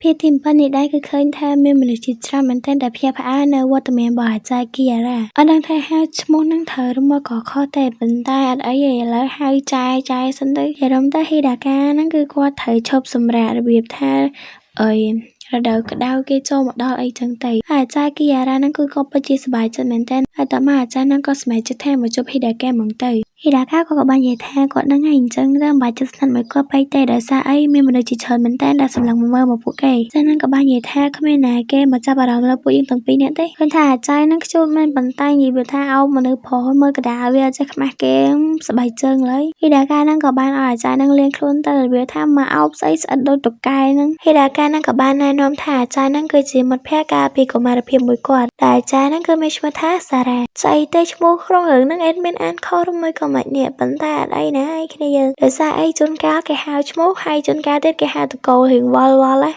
ភាពទីបំផុតនេះដែរគឺឃើញថាមានមនុស្សជាច្រើនមែនទែនដែលភ្ញាក់ផ្អើលនៅវត្តមានរបស់អាចារ្យគីយ៉ារ៉ាអត់ដឹងថាហៅឈ្មោះនឹងត្រូវឬមកក៏ខុសទេប៉ុន្តែអត់អីទេឥឡូវហៅចែសិនទៅនិយាយរំទៅហ៊ីដាកាហ្នឹងគឺគាត់ត្រូវឈប់សម្រាករបៀបថាអីរដូវក្តៅគេចូលមកដល់អីចឹងទៅហើយអាចារ្យគីយ៉ារ៉ាហ្នឹងគឺគាត់ពិតជាសប្បាយចិត្តមែនទែនហើយតមកអាចារ្យហ្នឹងក៏សម្រេចចិត្តថាមកជួបហ៊ីដាកាហ្មងទៅហ៊ីដាកាក៏បាននិយាយថាគាត់ហ្នឹងឯងអញ្ចឹងទៅមិនបាច់ចិត្តស្និទ្ធមួយគាត់ពេកទេដោយសារអីមានមនុស្សជាច្រើនមែនទែនដែលសម្លឹងមើលមកពួកគេចឹងហ្នឹងក៏បាននិយាយថាគ្មានណាគេមកចាប់អារម្មណ៍លើពួកយើងទាំងពីរនាក់ទេឃើញថាអាចារ្យហ្នឹងខ្ជូតមែនប៉ុន្តែនិយាយថាអោបមនុស្សប្រុសមើលកដាលវាអត់ចេះខ្មាស់គេស្បែកជើងឡើយហ៊ីដាកាហ្នឹងក៏បានឲ្យអាចារ្យហ្នឹងលៀងខ្លួនទៅវាថាមកអោបស្អីស្អិតដូចតុកែហ្នឹងហ៊ីដាកាហ្នឹងក៏បានណែនាំថាអាចារ្យហ្នឹងគឺជាមិត្តភក្តិកាលពីកុមារភាពមួយគាត់ដែលអាចារ្យហ្នឹងគឺមានឈ្មោះថាសារ៉ាស្អីទេឈ្មោះក្នុងរឿងហ្នឹងអេដមានអានខុសឬមួយក៏មិននេះប៉ុន្តែអត់អីណាឯគ្នាយើងដោយសារអីជួនកាលគេហៅឈ្មោះហើយជួនកាលទៀតគេហៅតកូលរៀងវល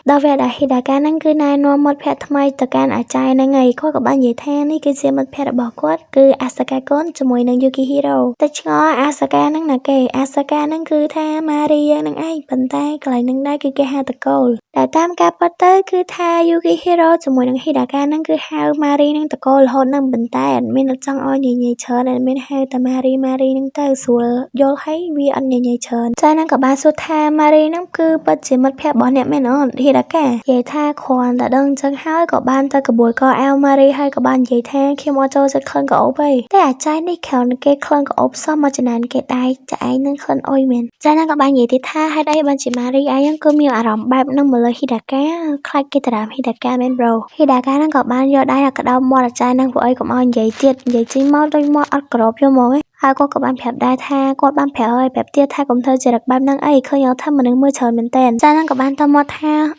់ដល់វាដែលហ៊ីដាកាហ្នឹងគឺណែនាំមិត្តភក្តិថ្មីទៅកាន់អាចារ្យហ្នឹងឯងគាត់ក៏បាននិយាយថានេះគឺជាមិត្តភក្តិរបស់គាត់គឺអាសាកាកូនជាមួយនឹងយូគីហ៊ីរ៉ូតែឆ្ងល់អាសាកាហ្នឹងណាគេអាសាកាហ្នឹងគឺថាម៉ារីយើងហ្នឹងឯងប៉ុន្តែកន្លែងហ្នឹងដែរគឺគេហៅតកូលតែតាមការពិតទៅគឺថាយូគីហ៊ីរ៉ូជាមួយនឹងហ៊ីដាកាហ្នឹងគឺហៅម៉ារីនឹងតកូលរហូតហ្នឹងប៉ុន្តែអត់មានចង់ឲ្យញញច្រើនអត់មានហៅតែម៉ារីហ្នឹងទៅស្រួលយល់ហើយវាអត់ញញច្រើនចាហ្នឹងក៏បានសួរថាម៉ារីហ្នឹងគឺពិតជាមិត្តភក្តិរបស់អ្នកមែនអត់ហ៊ីដាកានិយាយថាគ្រាន់តែដឹងអញ្ចឹងហើយក៏បានទៅក្បួយកអែលម៉ារីហើយក៏បាននិយាយថាខ្ញុំអត់ចូលចិត្តក្លិនក្រអូបទេតែអាចារ្យនេះក្រៅនឹងគេក្លិនក្រអូបសោះមកចំណានគេដែរចាឯងនឹងក្លិនអុយមែនចាហ្នឹងក៏បាននិយាយទៀតថាហេតុអីបានជាម៉ារីឯងគឺមានអារម្មណ៍បែបហ្នឹងមកលើហ៊ីដាកាខ្លាចគេតារាមហ៊ីដាកាមែនប្រូហ៊ីដាកាហ្នឹងក៏បានយកដៃក្តោបមាត់អាចារ្យហ្នឹងពួកអីកុំឲ្យនិយាយទៀតនិយាយចេញមកដូចមាត់អត់ក្របយកមកឯងហើយគាត់ក៏បានប្រាប់ដែរថាគាត់បានប្រាប់ហើយប្រាប់ទៀតថាកុំធ្វើចរិតបែបហ្នឹងអីឃើញអត់ថាមនុស្សមើលច្រើនមែនតើចាហ្នឹងក៏បានតាមមកថា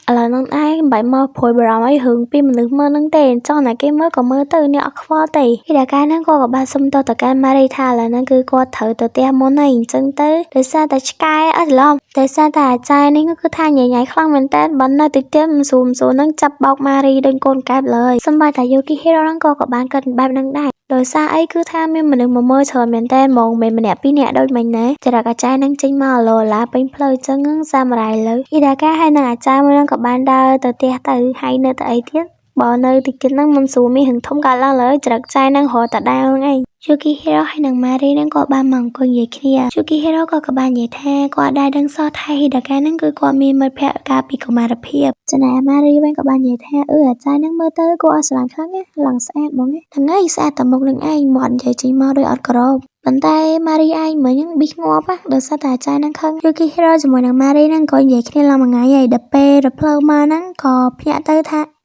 ឥឡូវហ្នឹងឯងមិនបាច់មកព្រួយបារម្ភអីរឿងពីមនុស្សមើលហ្នឹងទេចង់ណាគេមើលក៏មើលទៅអ្នកអត់ខ្វល់ទេពីតែការហ្នឹងគាត់ក៏បានសុំទោសទៅកាន់ម៉ារីថាឥឡូវហ្នឹងគឺគាត់ត្រូវទៅផ្ទះមុនហើយអញ្ចឹងទៅដោយសារតែឆ្កែអត់ច្រឡំដោយសារតែអាចារ្យនេះគឺថាញញៃខ្លាំងមែនតើបើនៅតិចទៀតមិនស៊ូហ្នឹងចាប់បោកម៉ារីដូចកូនកែបឡើយសម្បីតែយូគីហ៊ីរ៉ូហ្នឹងក៏បានកើតបែបហ្នឹងដែរដោយសារអីគឺថាមានមនុស្សមកមើលច្រើនមែនតើហ្មងមិនម្នាក់ពីរនាក់ដូចមិញណាចរិតអាចារ្យហ្នឹងចេញមកឡូឡាពេញផ្លូវអញ្ចឹងសាមរ៉ៃលើអ៊ីដាកាហើយនឹងអាចារ្យមួយហ្នឹងក៏បានដើរទៅផ្ទះទៅហើយនៅទៅអីទៀតបើនៅតិចទៀតហ្នឹងមិនស្រួលមានរឿងធំកើតឡើងលើចរិតចាយហ្នឹងរត់តែដើរហ្នឹងឯងយូគីហ៊ីរ៉ូហើយនឹងម៉ារីហ្នឹងក៏បានមកអង្គុយនិយាយគ្នាយូគីហ៊ីរ៉ូក៏បាននិយាយថាគាត់ដែរដឹងសោះថាហ៊ីដាកាហ្នឹងគឺគាត់មានមិត្តភក្តិកាលពីកុមារភាពចំណែកម៉ារីវិញក៏បាននិយាយថាអាចារ្យហ្នឹងមើលទៅគាត់អត់ស្រឡាញ់ខ្លាំងណាឡើងស្អាតហ្មងហ្នឹងហើយស្អាតតែមុខនឹងឯងមាត់និយាយចេញមកដូចអត់ក្រោបប៉ុន្តែម៉ារីឯងមិញហ្នឹងប៊ីសងាប់ដោយសារតែអាចារ្យហ្នឹងខឹងយូគីហ៊ីរ៉ូជាមួយនឹងម៉ារីហ្នឹងក៏និយាយគ្នាឡើងមួយថ្ងៃហើយដល់ពេលរផ្លូវមកហ្នឹងក៏ភ្ញាក់ទៅថ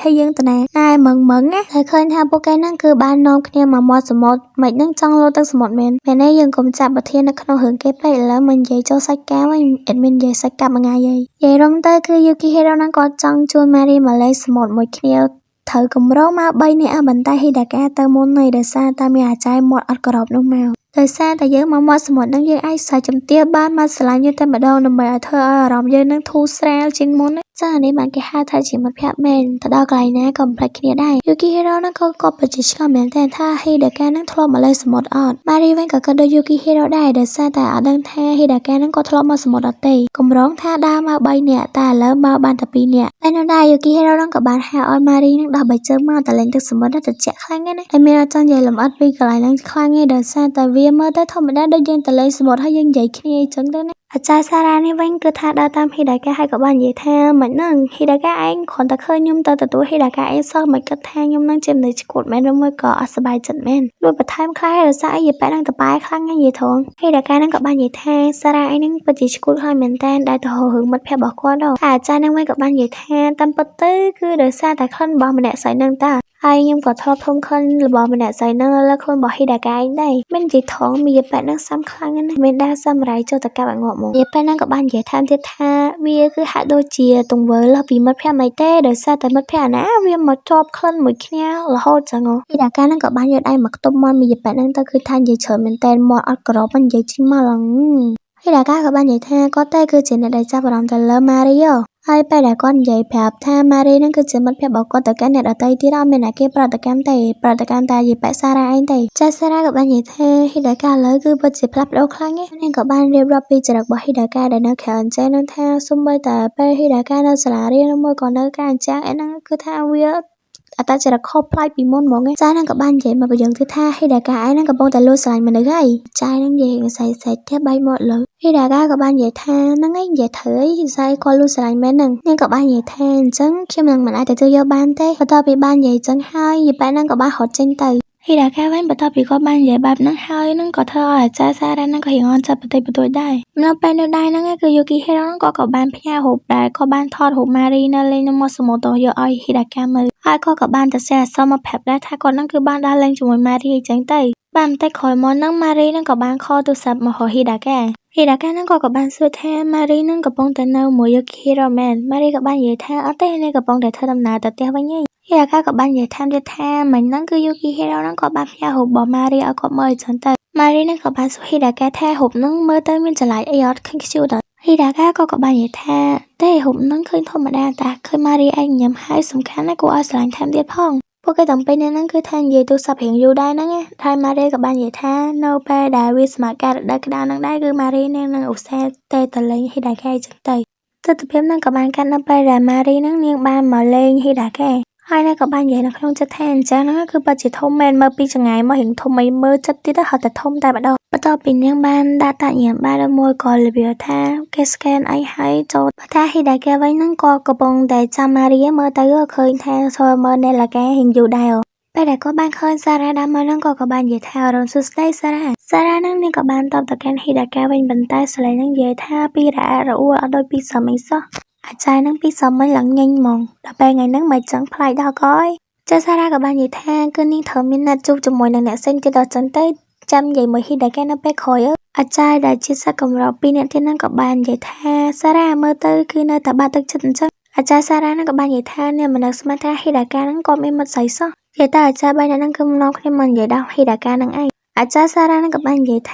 ាហើយយើងតាណាតែមឹងណាហើយឃើញថាពួកគេហ្នឹងគឺបាននាំគ្នាមកមាត់សមុទ្រមិនហ្នឹងចង់លោទឹកសមុទ្រមែនទេយើងកុំចាប់ប្រធាននៅក្នុងរឿងគេពេកឥឡូវមិននិយាយចូលសាច់ការវិញអេដមីននិយាយសាច់កាប់មួយថ្ងៃហើយនិយាយរំទៅគឺយូគីហ៊ីរ៉ូហ្នឹងក៏ចង់ជួនម៉ារីមកលេងសមុទ្រមួយគ្នាត្រូវកម្រងមក3នាក់បន្តែហ៊ីដាកាទៅមុនហើយដោយសារតែមានអាចារ្យមាត់អត់ក្របនោះមកដោយសារតែយើងមកមាត់សមុទ្រហ្នឹងយើងអាចសាច់ជំទាវបានមកស្រឡាញ់យើងតែម្ដងដើម្បីឲ្យធ្វើឲ្យអារម្មណ៍យើងនឹងធូរស្រាលជាងមុនចានេះបានគេហៅថាជាមិត្តភក្តិមែនទៅដល់កន្លែងណាក៏មិនភ្លេចគ្នាដែរយូគីហ៊ីរ៉ូហ្នឹងក៏ពិតជាឆ្ងល់មែនតែថាហ៊ីដាកាហ្នឹងធ្លាប់មកលេងសមុទ្រអត់ម៉ារីវិញក៏គិតដូចយូគីហ៊ីរ៉ូដែរដោយសារតែអត់ដឹងថាហ៊ីដាកាហ្នឹងក៏ធ្លាប់មកសមុទ្រអត់ទេកម្រងថាដើរមក3នាក់តែឥឡូវមកបានតែ2នាក់តែនៅដែរយូគីហ៊ីរ៉ូហ្នឹងក៏បានហៅឲ្យម៉ារីហ្នឹងដោះបីជើងមកតែលេងទឹកសមុទ្រទៅជាក់ខ្លាំងណាស់តែមានអត់ចង់និយាយលម្អិតពីកន្លែងហ្នឹងខ្លាំងឯងដោយសារតែវាមើលទៅធម្មតាដូចយើងទៅលេងសមុទ្រហើយយើងនិយាយគ្នាអញ្ចឹងទៅណាអាចារ្យសារ៉ានេះវិញគឺថាដើរតាមហ៊ីដាកាហើយក៏បាននិយាយថាមិនហ្នឹងហ៊ីដាកាឯងគ្រាន់តែឃើញខ្ញុំទៅទទួលហ៊ីដាកាឯងសោះមិនគិតថាខ្ញុំនឹងជាមនុស្សឈួតមែនឬមួយក៏អត់សប្បាយចិត្តមែនលួចបន្ថែមខ្លះដោយសារអីយាយប៉ែនឹងតប៉ែខ្លាំងណាស់និយាយត្រង់ហ៊ីដាកាហ្នឹងក៏បាននិយាយថាសារ៉ាឯងហ្នឹងពិតជាឈួតខ្លាំងមែនតើដែលទៅរឿងមិត្តភក្តិរបស់គាត់ដល់អាចារ្យហ្នឹងវិញក៏បាននិយាយថាតាមពិតទៅគឺដោយសារតែក្លិនរបស់ម្នាក់ស្រីហ្នឹងតាហើយខ្ញុំក៏ធ្លាប់ធំក្លិនរបស់ម្នាក់ស្រីហ្នឹងលើខ្លួនរបស់ហ៊ីដាកាឯងដែរមិននិយាយថងមានយាយប៉ែហ្នឹងសាំខ្លាំងណាស់មានដែរសាំរ៉ៃចូលទៅកាប់ឲ្យងាប់មកយាយប៉ែហ្នឹងក៏បាននិយាយថែមទៀតថាវាគឺហាក់ដូចជាទង្វើលើសពីមិត្តភក្តិមិនទេដោយសារតែមិត្តភក្តិណាវាមកជាប់ក្លិនមួយគ្នារហូតចឹងហ៊ីដាកាហ្នឹងក៏បានយកដៃមកខ្ទប់មាត់យាយប៉ែហ្នឹងទៅគឺថានិយាយច្រើនមែនតើមាត់អត់ក្របមិននិយាយចេញមកឡើងហ៊ីដាកាក៏បាននិយាយថាគាត់តែគឺជាអ្នកដែលចាប់អារម្មណ៍ទៅលើម៉ារី ហើយពេលដែលគាត់និយាយប្រាប់ថាម៉ារីហ្នឹងគឺជាមិត្តភក្តិរបស់គាត់ទៅកាន់អ្នកដទៃទៀតអត់មានអ្នកគេប្រតិកម្មទេប្រតិកម្មតែយាយប៉ាសារ៉ាឯងទេចាសារ៉ាក៏បាននិយាយថាហ៊ីដាកាឥឡូវគឺពិតជាផ្លាស់ប្ដូរខ្លាំងណាស់នាងក៏បានរៀបរាប់ពីចរិតរបស់ហ៊ីដាកាដែលនៅក្រៅអញ្ចឹងនឹងថាសូម្បីតែពេលហ៊ីដាកានៅសាលារៀនឬមួយក៏នៅការអញ្ចឹងឯហ្នឹងគឺថាវាអត្តចរិតខុសប្លែកពីមុនហ្មងចាហ្នឹងក៏បាននិយាយមកបញ្យល់ទៀតថាហ៊ីដាកាឯហ្នឹងកំពុងតែលួចស្រឡាញ់មនុស្សហើយចាហ្នឹងនិយាយសៃសៃតែបែកមកលើហ៊ីដាកាក៏បាននិយាយថាហ្នឹងឯងនិយាយត្រូវអីស្អីគាត់លួចស្រឡាញ់មែនហ្នឹងនាងក៏បាននិយាយថាអញ្ចឹងខ្ញុំនឹងមិនអាចទទួលយកបានទេបន្ទាប់ពីបាននិយាយអញ្ចឹងហើយយីប៉ែហ្នឹងក៏បានរត់ចេញទៅហ៊ីដាកាវិញបន្ទាប់ពីគាត់បាននិយាយបែបហ្នឹងហើយហ្នឹងក៏ធ្វើឲ្យអាចារ្យសារ៉ាហ្នឹងក៏រៀងអន់ចិត្តបន្តិចបន្តួចដែរនៅពេលនៅដែរហ្នឹងគឺយូគីហេរ៉ូហ្នឹងក៏បានផ្ញើរូបដែរគាត់បានថតរូបម៉ារីនៅលេងនៅមាត់សមុទ្រទៅយកឲ្យហ៊ីដាកាមើលហើយគាត់ក៏បានទៅសេអក្សរមកប្រាប់ដែរថាគាត់ហ្នឹងគឺបានដើរលេងជាមួយម៉ារីអញ្ចឹងទៅបានបន្តិចក្រោយមកហ្នឹងម៉ារីហ្នឹងក៏បានខលទូរស័ព្ទមកហៅហ៊ីដាកាហ្នឹងក៏បានសួរថាម៉ារីហ្នឹងកំពុងតែនៅមួយយូគីហេរ៉ូមែនម៉ារីក៏បាននិយាយថាអត់ទេនាងកំពុងតែធ្វើដំណើរទៅផ្ទះវិញឯងហ៊ីដាកាក៏បាននិយាយថែមទៀតថាមិញហ្នឹងគឺយូគីហេរ៉ូហ្នឹងក៏បានផ្ញើរូបរបស់ម៉ារីឲ្យគាត់មើលអញ្ចឹងទៅម៉ារីហ្នឹងក៏បានសួរហ៊ីដាកាថារូបហ្នឹងមើលទៅមានចម្លែកអីអត់ឃើញខ្ជូតអត់ហ៊ីដាកាក៏បាននិយាយថាទេរូបហ្នឹងឃើញធម្មតាតាឃើញម៉ារីឯងញ៉ាំហើយសំខាន់ណាស់គួរឲ្យស្រឡាញ់ថែមទៀតផងពួកគេទាំងពីរនាក់ហ្នឹងគឺថានិយាយទូរស័ព្ទរៀងយូរដែរហ្នឹងណាហើយម៉ារីក៏បាននិយាយថានៅពេលដែលវាសមត្ថការរដូវក្តៅហ្នឹងដែរគឺម៉ារីនាងនឹងឧស្សាហ៍ទៅលេងហ៊ីដាកាអញ្ចឹងទៅទស្សនភាពហ្នឹងក៏បានកាត់នៅពេលដែលម៉ារីហ្នឹងនាងបានមកលេងហ៊ីដាកាហើយនាងក៏បាននិយាយនៅក្នុងចិត្តថាអញ្ចឹងហ្នឹងគឺពិតជាធំមែនមើលពីចម្ងាយមករៀងធំអីមើលចិត្តទៀតទៅហត់តែធំតែម្ដងបន្ទាប់ពីនាងបានដាក់តាញ៉ាំបាយដល់មួយក៏របៀបថាគេស្កេនអីហើយចូលថាហ៊ីដាកាវិញហ្នឹងក៏កំពុងតែចាំម៉ារីមើលទៅឃើញថាធ្វើមើលនេឡាការៀងយូរដែរពេលដែលគាត់បានឃើញសារ៉ាដើមមកហ្នឹងក៏បាននិយាយថាអរុនសួស្ដីសារ៉ាហ្នឹងនាងក៏បានតបទៅកាន់ហ៊ីដាកាវិញប៉ុន្តែស្រឡៃហ្នឹងនិយាយថាពីរ៉ារអ៊ូអត់ដូចពីសមអីសោះអាចารย์ហ្នឹងពីសមមិញឡើងញញហ្មងដល់ពេលថ្ងៃហ្នឹងមិនចឹងផ្លាយដល់ក៏អើយចាសារ៉ាក៏បាននិយាយថាគឺនាងត្រូវមានណាត់ជួបជាមួយនឹងអ្នកផ្សេងទៀតដល់ចឹងទៅចាំនិយាយមួយហ៊ីដាកានៅពេលក្រោយអាចារ្យដែលជាសិស្សកម្រពីរនាក់ទៀតហ្នឹងក៏បាននិយាយថាសារ៉ាមើលទៅគឺនៅតែបាក់ទឹកចិត្តអញ្ចឹងអាចារ្យសារ៉ាហ្នឹងក៏បាននិយាយថានាងមិននឹកស្មានថាហ៊ីដាកាហ្នឹងក៏មានមិត្តស្រីសោះនិយាយតែអាចារ្យបីនាក់ហ្នឹងគឺនាំគ្នាមកនិយាយដល់ហ៊ីដាកាហ្នឹងឯងអាចារ្យសារ៉ាហ្នឹងក៏បាននិយាយថ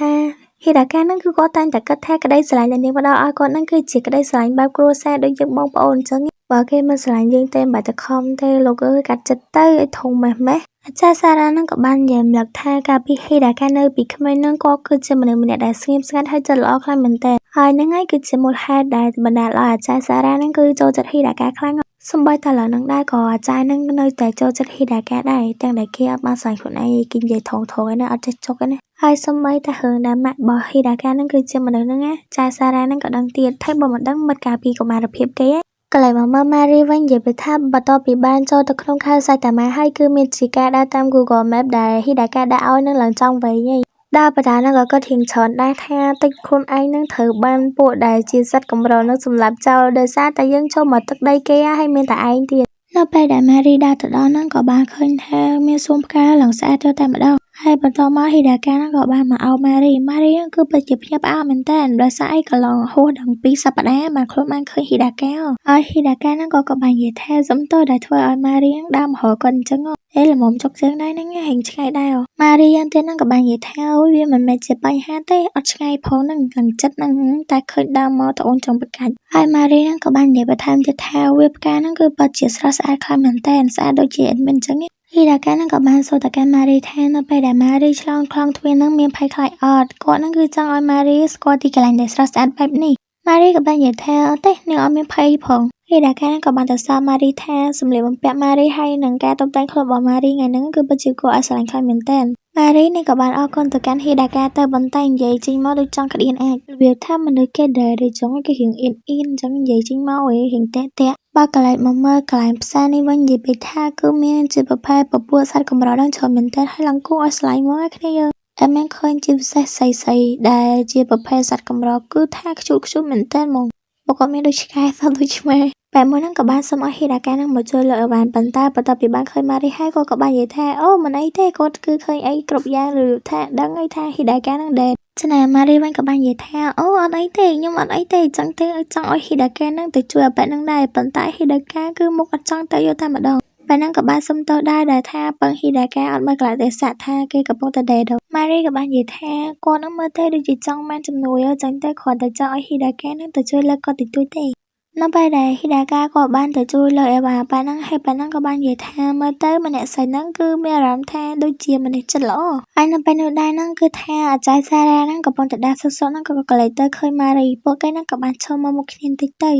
ាហ៊ីដាកាហ្នឹងគឺគាត់តែងតែគិតថាក្តីស្រឡាញ់ដែលនាងផ្ដល់ឲ្យគាត់ហ្នឹងគឺជាក្តីស្រឡាញ់បែបគ្រួសារដូចយើងបងប្អូនអញ្ចឹងបើគេមិនស្រឡាញ់យើងទេមិនបាច់ទៅខំទេលោកអើយកាត់ចិត្តទៅឲ្យធំម៉េះអាចារ្យសារ៉ាហ្នឹងក៏បាននិយាយរំលឹកថាកាលពីហ៊ីដាកានៅពីក្មេងហ្នឹងគាត់គឺជាមនុស្សម្នាក់ដែលស្ងៀមស្ងាត់ហើយចិត្តល្អខ្លាំងមែនទែនហើយហ្នឹងហើយគឺជាមូលហេតុដែលបណ្ដាលឲ្យអាចារ្យសារ៉ាហ្នឹងគឺចូលចិត្តហ៊ីដាកាខ្លាំងសូម្បីតែឥឡូវហ្នឹងដែរក៏អាចារ្យហ្នឹងនៅតែចូលចិត្តហ៊ីដាកាដែរទាំងដែលគេអត់បានស្រឡាញ់ខ្លួនឯងគេនិយាយថងឯណាអត់ចេះចុកឯណាហើយសូម្បីតែរឿងដែលម៉ាក់របស់ហ៊ីដាកាហ្នឹងគឺជាមនុស្សហ្នឹងណាចារ្យសារ៉ាហ្នឹងក៏ដឹងទៀតថៃបើមិនដឹងមិត្តកាលពីកុមារភាពគេកន្លែងមកមើលម៉ារីវិញនិយាយពីថាបន្ទាប់ពីបានចូលទៅក្នុងខែសាច់តាម៉ាហើយគឺមានជាការដើរតាម Google Map ដែលហ៊ីដាកាដាក់ឲ្យនឹងឡើងចង់វែងឯងដើរបដាហ្នឹងក៏គាត់រៀងច្រើនដែរថាតិចខ្លួនឯងនឹងត្រូវបានពួកដែលជាសត្វកម្រនឹងសម្លាប់ចោលដោយសារតែយើងចូលមកទឹកដីគេហើយមានតែឯងទៀតនៅពេលដែលម៉ារីដើរទៅដល់ហ្នឹងក៏បានឃើញថាមានសួនផ្កាឡើងស្អាតទៅតែម្ដងហើយបន្ទាប់មកហ៊ីដាកាហ្នឹងក៏បានមកអោបម៉ារីហ្នឹងគឺពិតជាភ្ញាក់ផ្អើលមែនតើដោយសារអីកន្លងហួសដល់2សប្តាហ៍បានខ្លួនបានឃើញហ៊ីដាកាហើយហ៊ីដាកាហ្នឹងក៏បាននិយាយថាសុំទោសដែលធ្វើឲ្យម៉ារីហ្នឹងដើរមករកគាត់អញ្ចឹងល្មមចុកជើងដែរហ្នឹងហែងឆ្ងាយដែរម៉ារីយ៉ាងទៀតហ្នឹងក៏បាននិយាយថាអូយវាមិនមែនជាបញ្ហាទេអត់ឆ្ងាយផងហ្នឹងខាងចិត្តហ្នឹងតែឃើញដើរមកត្អូនចង់ប្រកាច់ហើយម៉ារីហ្នឹងក៏បាននិយាយបន្ថែមទៀតថាវាផ្កាហ្នឹងគឺពិតជាស្រស់ស្អាតខ្លាំងមែនតើស្អាតដូចជាអេដមិនអញ្ចឹងហ៊ីដាកាហ្នឹងក៏បានសួរទៅកាន់ម៉ារីថានៅពេលដែលម៉ារីឆ្លងខ្លងទ្វារហ្នឹងមានភ័យខ្លាចអត់គាត់ហ្នឹងគឺចង់ឲ្យម៉ារីស្គាល់ទីកន្លែងដែលស្រស់ស្អាតបែបនេះម៉ារីក៏បាននិយាយថាអត់ទេនាងអត់មានភ័យផងហ៊ីដាកាហ្នឹងក៏បានទៅសើម៉ារីថាសម្លៀកបំពាក់ម៉ារីហើយនឹងការតុបតែងខ្លួនរបស់ម៉ារីថ្ងៃហ្នឹងគឺពិតជាគួរឲ្យស្រឡាញ់ខ្លាំងមែនទែនម៉ារីនេះក៏បានអរគុណទៅកាន់ហ៊ីដាកាទៅបន្តែនិយាយចេញមកដូចចង់ក្តៀនអាចរបៀបថាមនុស្សគេដែលចង់គេរៀងអៀនអញ្ចឹងនិយាយចេញមករៀងតាក់បើកន្លែងមកមើលកន្លែងផ្សារនេះវិញនិយាយពីថាគឺមានជាប្រភេទពពួកសត្វកម្រដល់ច្រើនមែនទែនហើយឡើងគួរឲ្យស្រឡាញ់មកឯគ្នាយើងអត់មានឃើញជាពិសេសសីដែលជាប្រភេទសត្វកម្រគឺថាខ្ជូតមែនទែនហ្មងបើគាត់មានដូចឆ្កែសត្វដូចឆ្មាបែបមួយហ្នឹងក៏បានសុំឲ្យហ៊ីដាកាហ្នឹងមកជួយលើកអីវ៉ាន់ប៉ុន្តែបន្ទាប់ពីបានឃើញម៉ារីហើយក៏បាននិយាយថាអូមិនអីទេគាត់គឺឃើញអីគ្រប់យ៉ាងឬថាដឹងអីថាហ៊ីដាកាហ្នឹងដែរឆ្នៃម៉ារីវិញក៏បាននិយាយថាអូអត់អីទេខ្ញុំអត់អីទេចង់ទៅចង់ឲ្យហ៊ីដាកាហ្នឹងទៅជួយអាប៉ែហ្នឹងដែរប៉ុន្តែហ៊ីដាកាគឺមុខអត់ចង់ទៅយកតែម្ដងបែរហ្នឹងក៏បានសុំទោសដែរដែលថាពឹងហ៊ីដាកាអត់មើលកន្លែងទេសៈថាគេកំពុងតែដេតម៉ារីក៏បាននិយាយថាគាត់នឹងមើលទៅដូចជាចង់បានជំនួយចឹងទៅគ្រាន់តែចង់ឲ្យហ៊ីដាកានឹងទៅជួយលើកគាត់តិចតួចទេ នៅពេលដែលហ៊ីដាកាក៏បានទៅជួយលើអេវ៉ាប៉ាហ្នឹងហើយប៉ាហ្នឹងក៏បាននិយាយថាមើលទៅម្នាក់ស្រីហ្នឹងគឺមានអារម្មណ៍ថាដូចជាមនុស្សចិត្តល្អហើយនៅពេលនោះដែរហ្នឹងគឺថាអាចារ្យសារ៉ាហ្នឹងកំពុងតែដើរសុកៗហ្នឹងក៏លេចទៅឃើញម៉ារីពួកគេហ្នឹងក៏បានឈរមើលមុខគ្នាបន្តិចទៅ